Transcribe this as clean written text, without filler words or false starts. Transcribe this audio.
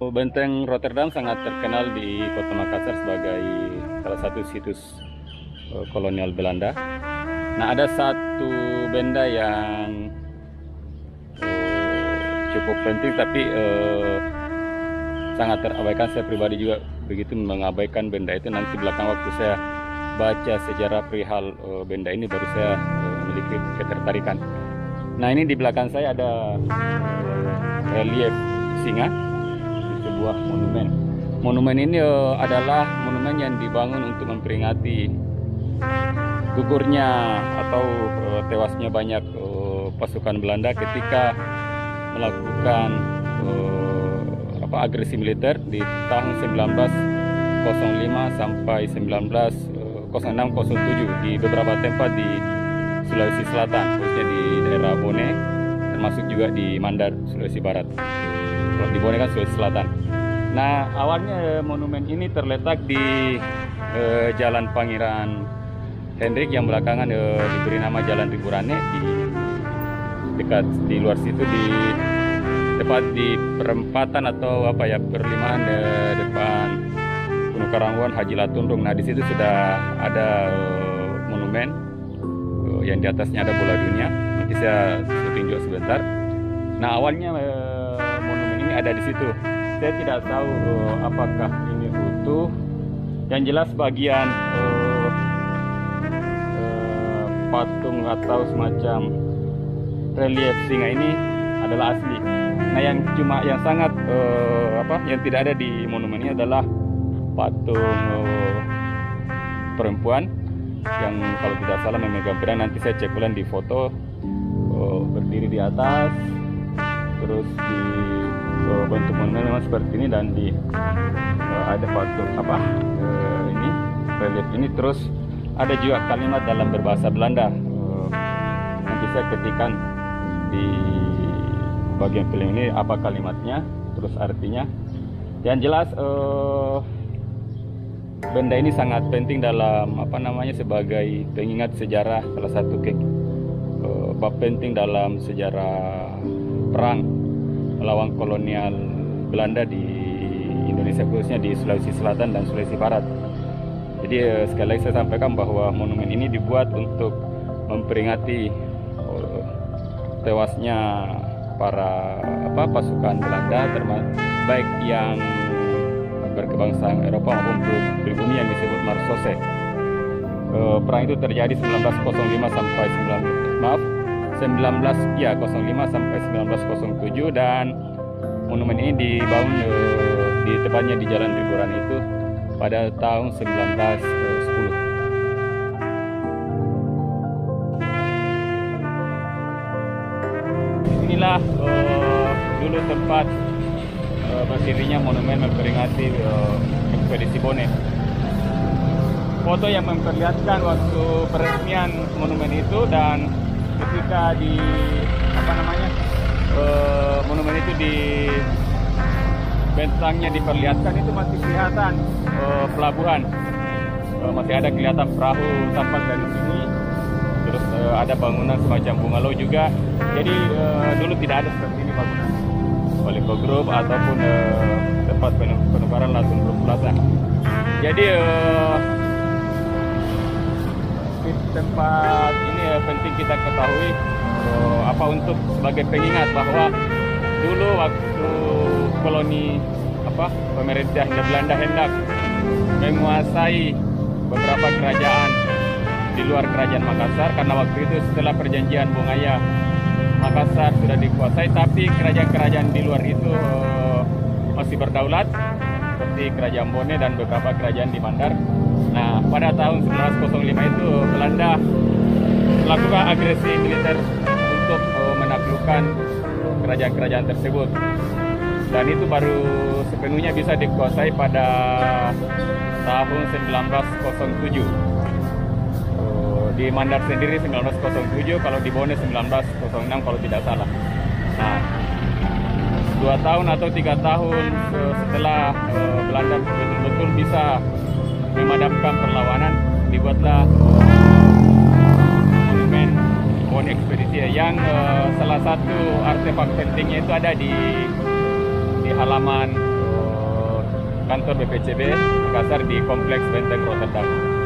Benteng Rotterdam sangat terkenal di Kota Makassar sebagai salah satu situs kolonial Belanda. Nah, ada satu benda yang cukup penting tapi sangat terabaikan. Saya pribadi juga begitu mengabaikan benda itu. Nanti belakang waktu saya baca sejarah perihal benda ini baru saya memiliki ketertarikan. Nah, ini di belakang saya ada relief singa, sebuah monumen. Monumen ini adalah monumen yang dibangun untuk memperingati gugurnya atau tewasnya banyak pasukan Belanda ketika melakukan agresi militer di tahun 1905 sampai 1906-07 di beberapa tempat di Sulawesi Selatan, khususnya di daerah Bone, termasuk juga di Mandar, Sulawesi Barat. Kalau di Bone kan Sulawesi Selatan. Nah, awalnya monumen ini terletak di Jalan Pangeran Hendrik yang belakangan diberi nama Jalan Riburane, di dekat di luar situ, di tepat di perempatan atau perlimaan depan Gunung Karangwon Haji Latundung. Nah, di situ sudah ada monumen yang di atasnya ada bola dunia. Nanti saya tunjuk sebentar. Nah, awalnya monumen ini ada di situ. Saya tidak tahu apakah ini utuh. Yang jelas bagian patung atau semacam relief singa ini adalah asli. Nah, yang sangat yang tidak ada di monumen ini adalah patung perempuan yang kalau tidak salah memegang pedang. Nanti saya cek ulang di foto, berdiri di atas, terus di bentuk monumen memang seperti ini, dan di ada patung ini relief ini. Terus ada juga kalimat dalam berbahasa Belanda, nanti saya ketikkan di bagian film ini apa kalimatnya, terus artinya. Yang jelas benda ini sangat penting dalam sebagai pengingat sejarah, salah satu bab penting dalam sejarah perang melawan kolonial Belanda di Indonesia, khususnya di Sulawesi Selatan dan Sulawesi Barat. Jadi sekali lagi saya sampaikan bahwa monumen ini dibuat untuk memperingati tewasnya para pasukan Belanda, baik yang berkebangsaan Eropa maupun pribumi yang disebut Marsose. Perang itu terjadi 1905 sampai 1907, dan monumen ini dibangun di tepatnya di Jalan Riburan itu pada tahun 1910. Inilah dulu tempat berdirinya monumen memperingati ekspedisi Bone. Foto yang memperlihatkan waktu peresmian monumen itu, dan ketika di monumen itu di bentangnya diperlihatkan, itu masih kelihatan pelabuhan, masih ada kelihatan perahu tampak dari sini. Terus ada bangunan semacam bungalow juga. Jadi dulu tidak ada seperti ini bangunan Olimpo Group ataupun tempat penukaran Latundung Plaza. Jadi di tempat ini penting kita ketahui untuk sebagai pengingat bahwa dulu waktu koloni pemerintah Belanda hendak menguasai beberapa kerajaan di luar kerajaan Makassar, karena waktu itu setelah perjanjian Bongaya Makassar sudah dikuasai, tapi kerajaan-kerajaan di luar itu masih berdaulat, seperti kerajaan Bone dan beberapa kerajaan di Mandar. Nah, pada tahun 1905 itu Belanda melakukan agresi militer untuk menaklukkan kerajaan-kerajaan tersebut, dan itu baru sepenuhnya bisa dikuasai pada tahun 1907. Di Mandar sendiri 1907, kalau di Bone 1906 kalau tidak salah. Nah, 2 tahun atau 3 tahun setelah Belanda betul-betul bisa memadamkan perlawanan, dibuatlah monumen Bone Ekspedisi yang salah satu artefak pentingnya itu ada di halaman kantor BPCB Makassar di Kompleks Benteng Rotterdam.